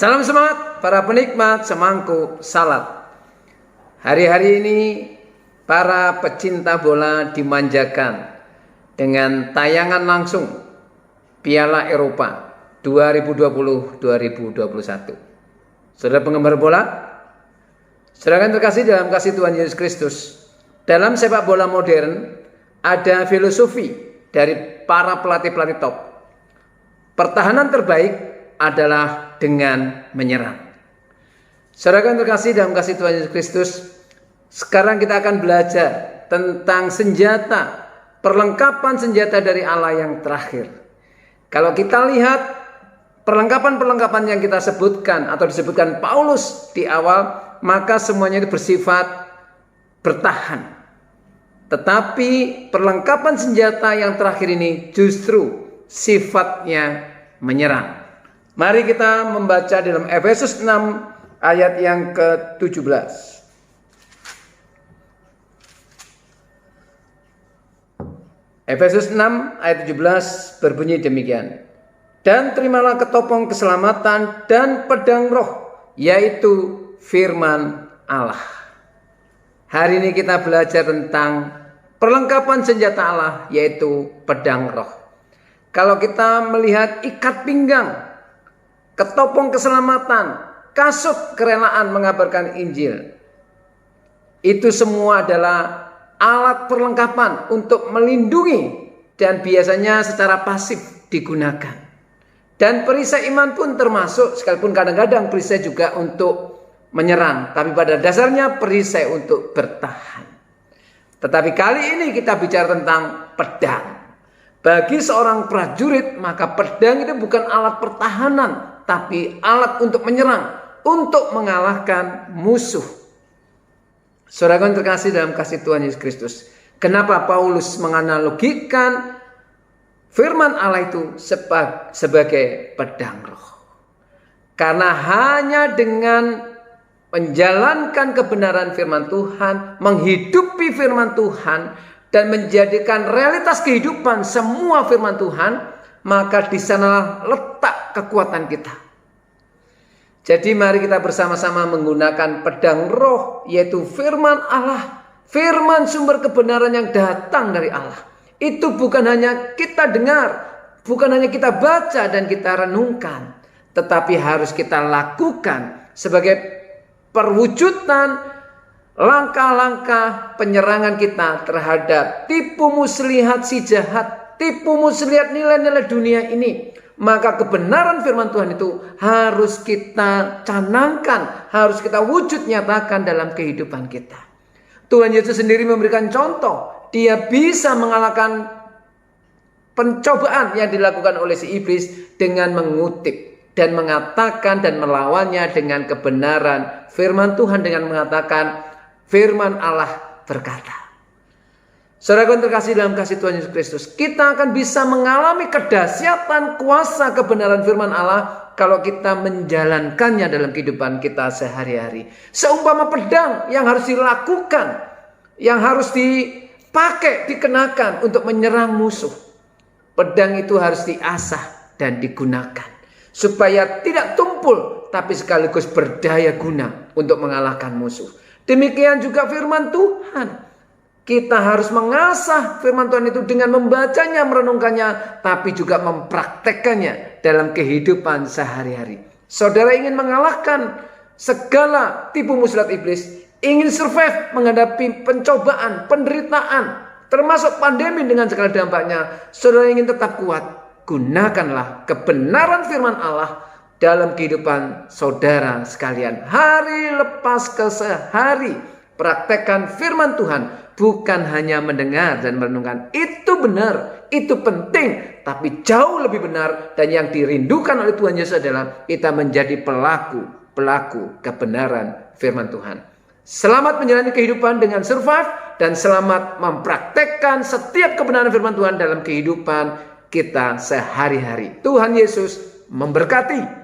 Salam semangat para penikmat semangkuk salad. Hari-hari ini para pecinta bola dimanjakan dengan tayangan langsung Piala Eropa 2020-2021. Saudara penggemar bola, saudara yang terkasih dalam kasih Tuhan Yesus Kristus, dalam sepak bola modern ada filosofi dari para pelatih-pelatih top. Pertahanan terbaik adalah dengan menyerang. Saudara yang terkasih dalam kasih Tuhan Yesus Kristus, sekarang kita akan belajar tentang senjata, perlengkapan senjata dari Allah yang terakhir. Kalau kita lihat perlengkapan-perlengkapan yang kita sebutkan atau disebutkan Paulus di awal, maka semuanya itu bersifat bertahan. Tetapi perlengkapan senjata yang terakhir ini justru sifatnya menyerang. Mari kita membaca dalam Efesus 6 ayat yang ke-17. Efesus 6 ayat 17 berbunyi demikian. Dan terimalah ketopong keselamatan dan pedang roh, yaitu firman Allah. Hari ini kita belajar tentang perlengkapan senjata Allah, yaitu pedang roh. Kalau kita melihat ikat pinggang, ketopong keselamatan, kasut kerelaan mengabarkan Injil, itu semua adalah alat perlengkapan untuk melindungi dan biasanya secara pasif digunakan. Dan perisai iman pun termasuk, sekalipun kadang-kadang perisai juga untuk menyerang, tapi pada dasarnya perisai untuk bertahan. Tetapi kali ini kita bicara tentang pedang. Bagi seorang prajurit, maka pedang itu bukan alat pertahanan, tapi alat untuk menyerang, untuk mengalahkan musuh. Saudara yang terkasih dalam kasih Tuhan Yesus Kristus, kenapa Paulus menganalogikan firman Allah itu sebagai pedang roh? Karena hanya dengan menjalankan kebenaran firman Tuhan, menghidupi firman Tuhan, dan menjadikan realitas kehidupan semua firman Tuhan, maka di sanalah letak kekuatan kita. Jadi mari kita bersama-sama menggunakan pedang roh, yaitu firman Allah, firman sumber kebenaran yang datang dari Allah. Itu bukan hanya kita dengar, bukan hanya kita baca dan kita renungkan, tetapi harus kita lakukan sebagai perwujudan langkah-langkah penyerangan kita terhadap tipu muslihat si jahat, tipu muslihat nilai-nilai dunia ini. Maka kebenaran firman Tuhan itu harus kita canangkan, harus kita wujud nyatakan dalam kehidupan kita. Tuhan Yesus sendiri memberikan contoh. Dia bisa mengalahkan pencobaan yang dilakukan oleh si iblis dengan mengutip dan mengatakan dan melawannya dengan kebenaran firman Tuhan, dengan mengatakan firman Allah berkata. Saudara yang terkasih dalam kasih Tuhan Yesus Kristus, kita akan bisa mengalami kedahsyatan kuasa kebenaran firman Allah kalau kita menjalankannya dalam kehidupan kita sehari-hari. Seumpama pedang yang harus dilakukan, yang harus dipakai, dikenakan untuk menyerang musuh. Pedang itu harus diasah dan digunakan supaya tidak tumpul, tapi sekaligus berdaya guna untuk mengalahkan musuh. Demikian juga firman Tuhan. Kita harus mengasah firman Tuhan itu dengan membacanya, merenungkannya, tapi juga mempraktekkannya dalam kehidupan sehari-hari. Saudara ingin mengalahkan segala tipu muslihat iblis, ingin survive menghadapi pencobaan, penderitaan, termasuk pandemi dengan segala dampaknya. Saudara ingin tetap kuat, gunakanlah kebenaran firman Allah dalam kehidupan saudara sekalian. Hari lepas ke sehari, praktekkan firman Tuhan. Bukan hanya mendengar dan merenungkan. Itu benar, itu penting, tapi jauh lebih benar dan yang dirindukan oleh Tuhan Yesus adalah kita menjadi pelaku kebenaran firman Tuhan. Selamat menjalani kehidupan dengan survive, dan selamat mempraktekkan setiap kebenaran firman Tuhan dalam kehidupan kita sehari-hari. Tuhan Yesus memberkati.